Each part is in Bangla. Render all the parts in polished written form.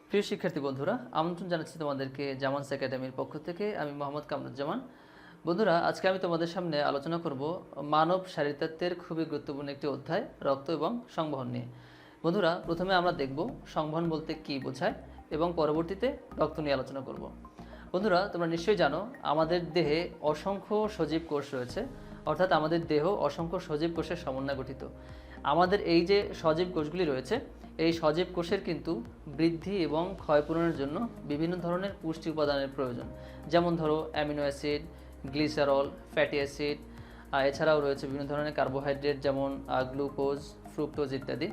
প্রিয় শিক্ষার্থী বন্ধুরা, আমন্ত্রণ জানাচ্ছি তোমাদেরকে জামানস একাডেমির পক্ষ থেকে। আমি মোহাম্মদ কামরুজ্জামান। বন্ধুরা, আজকে আমি তোমাদের সামনে আলোচনা করব মানব শারীরতত্ত্বের খুবই গুরুত্বপূর্ণ একটি অধ্যায়, রক্ত এবং সংবহন নিয়ে। বন্ধুরা, প্রথমে আমরা দেখব সংবহন বলতে কী বোঝায় এবং পরবর্তীতে রক্ত নিয়ে আলোচনা করব। বন্ধুরা, তোমরা নিশ্চয়ই জানো আমাদের দেহে অসংখ্য সজীব কোষ রয়েছে, অর্থাৎ আমাদের দেহ অসংখ্য সজীব কোষের সমন্বয়ে গঠিত। আমাদের এই যে সজীব কোষগুলি রয়েছে, এই সজীব কোষের কিন্তু বৃদ্ধি এবং ক্ষয়পূরণের জন্য বিভিন্ন ধরনের পুষ্টি উপাদানের প্রয়োজন। যেমন ধরো amino acid, glycerol, fatty acid, এছাড়াও রয়েছে বিভিন্ন ধরনের কার্বোহাইড্রেট যেমন গ্লুকোজ, ফ্রুক্টোজ ইত্যাদি।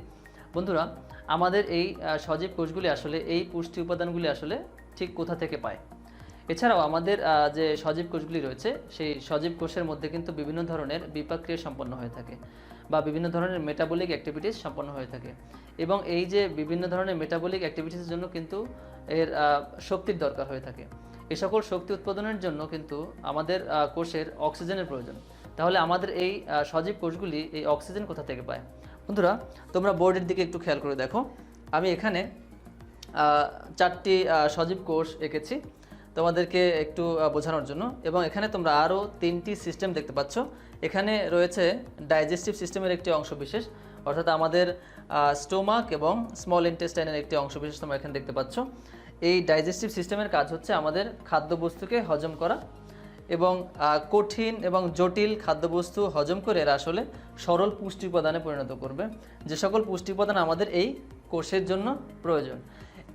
বন্ধুরা, আমাদের এই সজীব কোষগুলি আসলে এই পুষ্টি উপাদানগুলি আসলে ঠিক কোথা থেকে পায়? এছাড়াও আমাদের যে সজীব কোষগুলি রয়েছে, সেই সজীব কোষের মধ্যে কিন্তু বিভিন্ন ধরনের বিপাকক্রিয়া সম্পন্ন হয়ে থাকে বা বিভিন্ন ধরনের মেটাবলিক অ্যাক্টিভিটিস সম্পন্ন হয়ে থাকে। এবং এই যে বিভিন্ন ধরনের মেটাবলিক অ্যাক্টিভিটিসের জন্য কিন্তু এর শক্তির দরকার হয়ে থাকে। এই সকল শক্তি উৎপাদনের জন্য কিন্তু আমাদের কোষের অক্সিজেনের প্রয়োজন। তাহলে আমাদের এই সজীব কোষগুলি এই অক্সিজেন কোথা থেকে পায়? বন্ধুরা, তোমরা বোর্ডের দিকে একটু খেয়াল করে দেখো। আমি এখানে 4টি সজীব কোষ এঁকেছি তোমাদেরকে একটু বোঝানোর জন্য, এবং এখানে তোমরা আরও 3টি সিস্টেম দেখতে পাচ্ছ। এখানে রয়েছে ডাইজেস্টিভ সিস্টেমের একটি অংশ বিশেষ, অর্থাৎ আমাদের স্টোমাক এবং স্মল ইন্টেস্টাইনের একটি অংশ বিশেষ তোমরা এখানে দেখতে পাচ্ছ। এই ডাইজেস্টিভ সিস্টেমের কাজ হচ্ছে আমাদের খাদ্যবস্তুকে হজম করা, এবং কঠিন এবং জটিল খাদ্যবস্তু হজম করে এরা আসলে সরল পুষ্টি উপাদানে পরিণত করবে, যে সকল পুষ্টি উপাদান আমাদের এই কোষের জন্য প্রয়োজন।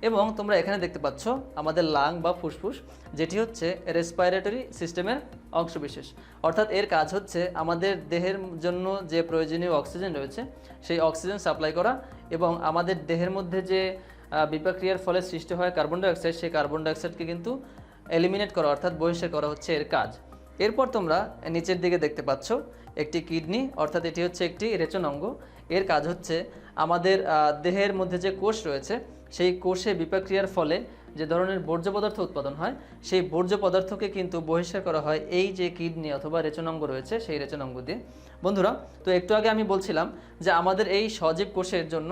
এবং তোমরা এখানে দেখতে পাচ্ছ আমাদের লাং বা ফুসফুস, যেটি হচ্ছে রেসপাইরেটরি সিস্টেমের অংশবিশেষ, অর্থাৎ এর কাজ হচ্ছে আমাদের দেহের জন্য যে প্রয়োজনীয় অক্সিজেন রয়েছে সেই অক্সিজেন সাপ্লাই করা, এবং আমাদের দেহের মধ্যে যে বিপাকক্রিয়ার ফলে সৃষ্টি হয় কার্বন ডাইঅক্সাইড, সেই কার্বন ডাইঅক্সাইডকে কিন্তু এলিমিনেট করা অর্থাৎ বহিষ্কার করা হচ্ছে এর কাজ। এরপর তোমরা নিচের দিকে দেখতে পাচ্ছ একটি কিডনি, অর্থাৎ এটি হচ্ছে একটি রেচন অঙ্গ। এর কাজ হচ্ছে আমাদের দেহের মধ্যে যে কোষ রয়েছে সেই কোষে বিপাকক্রিয়ার ফলে যে ধরনের বর্জ্য পদার্থ উৎপাদন হয়, সেই বর্জ্য পদার্থকে কিন্তু বহিষ্কার করা হয় এই যে কিডনি অথবা রেচন অঙ্গ রয়েছে সেই রেচন অঙ্গ দিয়ে। বন্ধুরা, তো একটু আগে আমি বলছিলাম যে আমাদের এই সজীব কোষের জন্য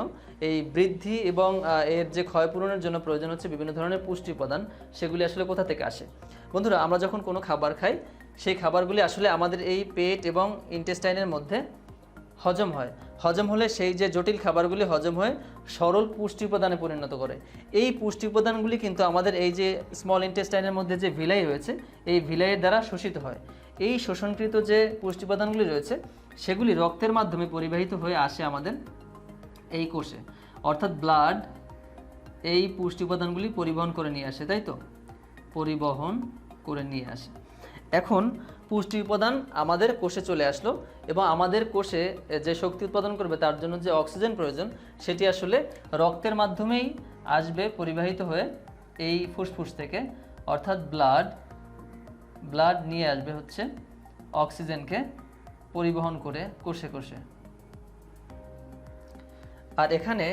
এই বৃদ্ধি এবং এর যে ক্ষয়পূরণের জন্য প্রয়োজন হচ্ছে বিভিন্ন ধরনের পুষ্টি উপাদান, সেগুলি আসলে কোথা থেকে আসে? বন্ধুরা, আমরা যখন কোনো খাবার খাই, সেই খাবারগুলি আসলে আমাদের এই পেট এবং ইন্টেস্টাইনের মধ্যে হজম হয়। হজম হলে সেই যে জটিল খাবারগুলি হজম হয়ে সরল পুষ্টি উপাদানে পরিণত করে। এই পুষ্টি উপাদানগুলি কিন্তু আমাদের এই যে স্মল ইন্টেস্টাইনের মধ্যে যে ভিলাই রয়েছে, এই ভিলাইয়ের দ্বারা শোষিত হয়। এই শোষণকৃত যে পুষ্টি উপাদানগুলি রয়েছে সেগুলি রক্তের মাধ্যমে পরিবাহিত হয়ে আসে আমাদের এই কোষে, অর্থাৎ ব্লাড এই পুষ্টি উপাদানগুলি পরিবহন করে নিয়ে আসে, তাই তো? পরিবহন করে নিয়ে আসে। এখন পুষ্টি উপাদান আমাদের কোষে চলে আসলো, এবং আমাদের কোষে যে শক্তি উৎপাদন করবে তার জন্য যে অক্সিজেন প্রয়োজন সেটি আসলে রক্তের মাধ্যমেই আসবে পরিবাহিত হয়ে এই ফুসফুস থেকে, অর্থাৎ ব্লাড নিয়ে আসবে হচ্ছে অক্সিজেনকে পরিবহন করে কোষে কোষে। আর এখানে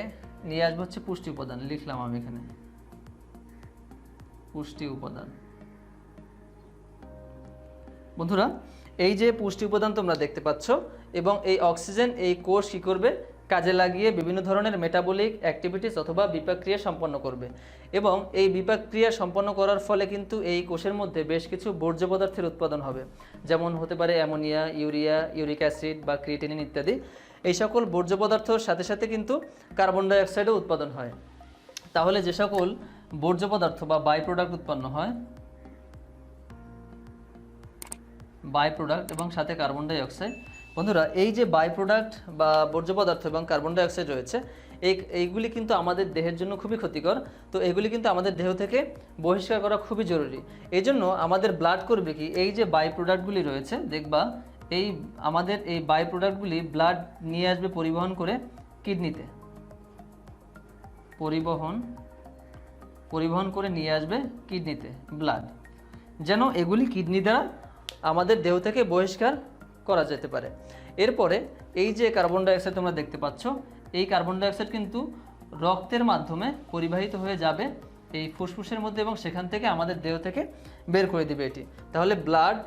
নিয়ে আসবে হচ্ছে পুষ্টি উপাদান, লিখলাম আমি এখানে পুষ্টি উপাদান। বন্ধুরা, এই যে পুষ্টি উপাদান তোমরা দেখতে পাচ্ছ, এবং এই অক্সিজেন এই কোষ কী করবে? কাজে লাগিয়ে বিভিন্ন ধরনের মেটাবলিক অ্যাক্টিভিটিস অথবা বিপাকক্রিয়া সম্পন্ন করবে, এবং এই বিপাকক্রিয়া সম্পন্ন করার ফলে কিন্তু এই কোষের মধ্যে বেশ কিছু বর্জ্য পদার্থের উৎপাদন হবে, যেমন হতে পারে অ্যামোনিয়া, ইউরিয়া, ইউরিক অ্যাসিড বা ক্রিয়েটিনিন ইত্যাদি। এই সকল বর্জ্য পদার্থর সাথে সাথে কিন্তু কার্বন ডাইঅক্সাইডও উৎপাদন হয়। তাহলে যে সকল বর্জ্য পদার্থ বা বাই প্রোডাক্ট উৎপন্ন হয়, বাই প্রোডাক্ট এবং সাথে কার্বন ডাইঅক্সাইড। বন্ধুরা, এই যে বাই প্রোডাক্ট বা বর্জ্য পদার্থ এবং কার্বন ডাইঅক্সাইড রয়েছে, এইগুলি কিন্তু আমাদের দেহের জন্য খুবই ক্ষতিকর। তো এগুলি কিন্তু আমাদের দেহ থেকে বহিষ্কার করা খুবই জরুরি। এই জন্য আমাদের ব্লাড করবে কি, এই যে বাই প্রোডাক্টগুলি রয়েছে দেখবা, এই আমাদের এই বাই প্রোডাক্টগুলি ব্লাড নিয়ে আসবে পরিবহন করে কিডনিতে, পরিবহন করে নিয়ে আসবে কিডনিতে ব্লাড, যেন এগুলি কিডনি দ্বারা আমাদের দেহ থেকে বহিষ্কার করা যেতে পারে। এরপরে এই যে কার্বন ডাইঅক্সাইড তোমরা দেখতে পাচ্ছ, এই কার্বন ডাইঅক্সাইড কিন্তু রক্তের মাধ্যমে পরিবাহিত হয়ে যাবে এই ফুসফুসের মধ্যে, এবং সেখান থেকে আমাদের দেহ থেকে বের করে দিবে এটি। তাহলে ব্লাড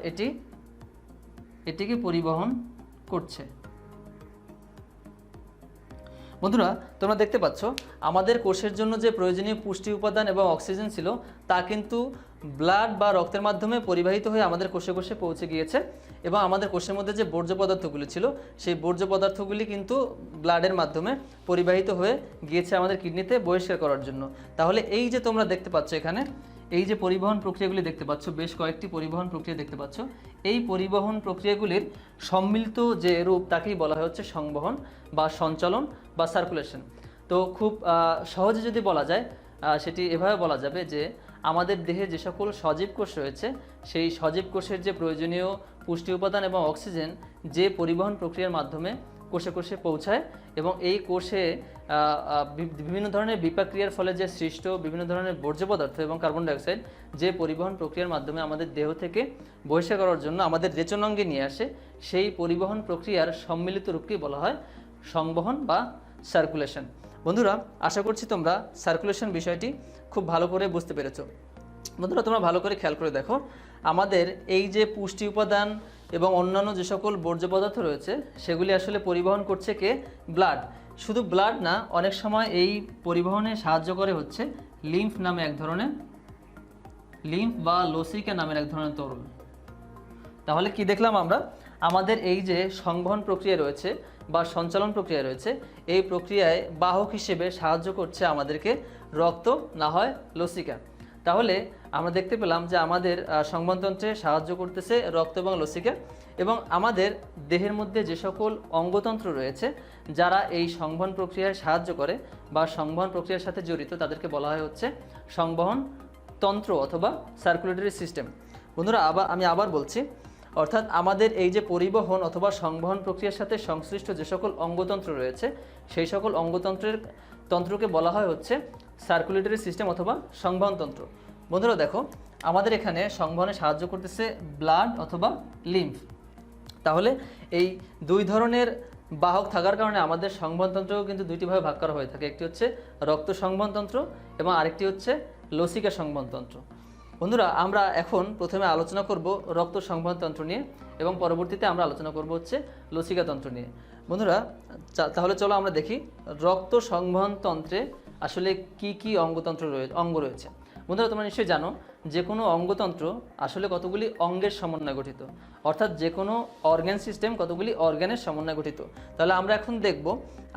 এটিকে পরিবহন করছে। বন্ধুরা তোমরা দেখতে পাচ্ছ আমাদের কোষের জন্য যে প্রয়োজনীয় পুষ্টি উপাদান এবং অক্সিজেন ছিল তা কিন্তু ব্লাড বা রক্তের মাধ্যমে পরিবাহিত হয়ে আমাদের কোষে কোষে পৌঁছে গিয়েছে এবং আমাদের কোষের মধ্যে যে বর্জ্য পদার্থগুলি ছিল সেই বর্জ্য পদার্থগুলি কিন্তু ব্লাডের মাধ্যমে পরিবাহিত হয়ে গিয়েছে আমাদের কিডনিতে বহিষ্কার করার জন্য। তাহলে এই যে তোমরা দেখতে পাচ্ছ এখানে এই যে পরিবহন প্রক্রিয়াগুলি দেখতে পাচ্ছ, বেশ কয়েকটি পরিবহন প্রক্রিয়া দেখতে পাচ্ছ, এই পরিবহন প্রক্রিয়াগুলির সম্মিলিত যে রূপ তাকেই বলা হয় হচ্ছে সংবহন বা সঞ্চালন বা সার্কুলেশন। তো খুব সহজে যদি বলা যায় সেটি এভাবে বলা যাবে যে আমাদের দেহে যে সকল সজীব কোষ রয়েছে সেই সজীব কোষের যে প্রয়োজনীয় পুষ্টি উপাদান এবং অক্সিজেন যে পরিবহন প্রক্রিয়ার মাধ্যমে কোষে কোষে পৌঁছায় এবং এই কোষে বিভিন্ন ধরনের বিপাক ক্রিয়ার ফলে যে সৃষ্ট বিভিন্ন ধরনের বর্জ্য পদার্থ এবং কার্বন ডাইঅক্সাইড যে পরিবহন প্রক্রিয়ার মাধ্যমে আমাদের দেহ থেকে বহিষ্কার করার জন্য আমাদের রেচনাঙ্গে নিয়ে আসে, সেই পরিবহন প্রক্রিয়ার সম্মিলিত রূপকেই বলা হয় সংবহন বা সার্কুলেশন। বন্ধুরা আশা করছি তোমরা সার্কুলেশন বিষয়টি খুব ভালো করে বুঝতে পেরেছো। বন্ধুরা তোমরা ভালো করে খেয়াল করে দেখো, আমাদের এই যে পুষ্টি উপাদান এবং অন্যান্য যে সকল বর্জ্য পদার্থ রয়েছে সেগুলি আসলে পরিবহন করছে কে? ব্লাড। শুধু ব্লাড না, অনেক সময় এই পরিবহনে সাহায্য করে হচ্ছে লিম্ফ নামে এক ধরনের, লিম্ফ বা লসিকা নামের এক ধরনের তরল। তাহলে কি দেখলাম আমরা? আমাদের এই যে সংবহন প্রক্রিয়া রয়েছে বা সঞ্চালন প্রক্রিয়া রয়েছে, এই প্রক্রিয়ায় বাহক হিসেবে সাহায্য করছে আমাদেরকে রক্ত, না হয় লসিকা। তাহলে আমরা দেখতে পেলাম যে আমাদের সংবহনতন্ত্রে সাহায্য করতেছে রক্ত এবং লসিকা, এবং আমাদের দেহের মধ্যে যে সকল অঙ্গতন্ত্র রয়েছে যারা এই সংবহন প্রক্রিয়ায় সাহায্য করে বা সংবহন প্রক্রিয়ার সাথে জড়িত তাদেরকে বলা হয় হচ্ছে সংবহন তন্ত্র অথবা সার্কুলেটরি সিস্টেম। বন্ধুরা আমি আবার বলছি, অর্থাৎ আমাদের এই যে পরিবহন অথবা সংবহন প্রক্রিয়ার সাথে সংশ্লিষ্ট যে সকল অঙ্গতন্ত্র রয়েছে সেই সকল তন্ত্রকে বলা হয় হচ্ছে সার্কুলেটরি সিস্টেম অথবা সংবহন তন্ত্র। বন্ধুরা দেখো, আমাদের এখানে সংবহনে সাহায্য করতেছে ব্লাড অথবা লিম্ফ। তাহলে এই দুই ধরনের বাহক থাকার কারণে আমাদের সংবহনতন্ত্রও কিন্তু দুইটি ভাবে ভাগ করা হয়ে থাকে, একটি হচ্ছে রক্ত সংবহনতন্ত্র এবং আরেকটি হচ্ছে লসিকা সংবহনতন্ত্র। বন্ধুরা আমরা এখন প্রথমে আলোচনা করব রক্ত সংবহনতন্ত্র নিয়ে এবং পরবর্তীতে আমরা আলোচনা করব হচ্ছে লসিকা তন্ত্র নিয়ে। বন্ধুরা তাহলে চলো আমরা দেখি রক্ত সংবহনতন্ত্রে আসলে কি কি অঙ্গ রয়েছে। বন্ধুরা তোমরা নিশ্চয়ই জানো যে কোনো অঙ্গতন্ত্র আসলে কতগুলি অঙ্গের সমন্বয়ে গঠিত, অর্থাৎ যে কোনো অর্গ্যান সিস্টেম কতগুলি অর্গ্যানের সমন্বয়ে গঠিত। তাহলে আমরা এখন দেখব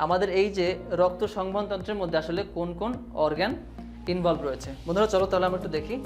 আমাদের এই যে রক্ত সংবহনতন্ত্রের মধ্যে আসলে কোন কোন অর্গ্যান ইনভলভ রয়েছে। বন্ধুরা চলো তাহলে আমরা একটু দেখি।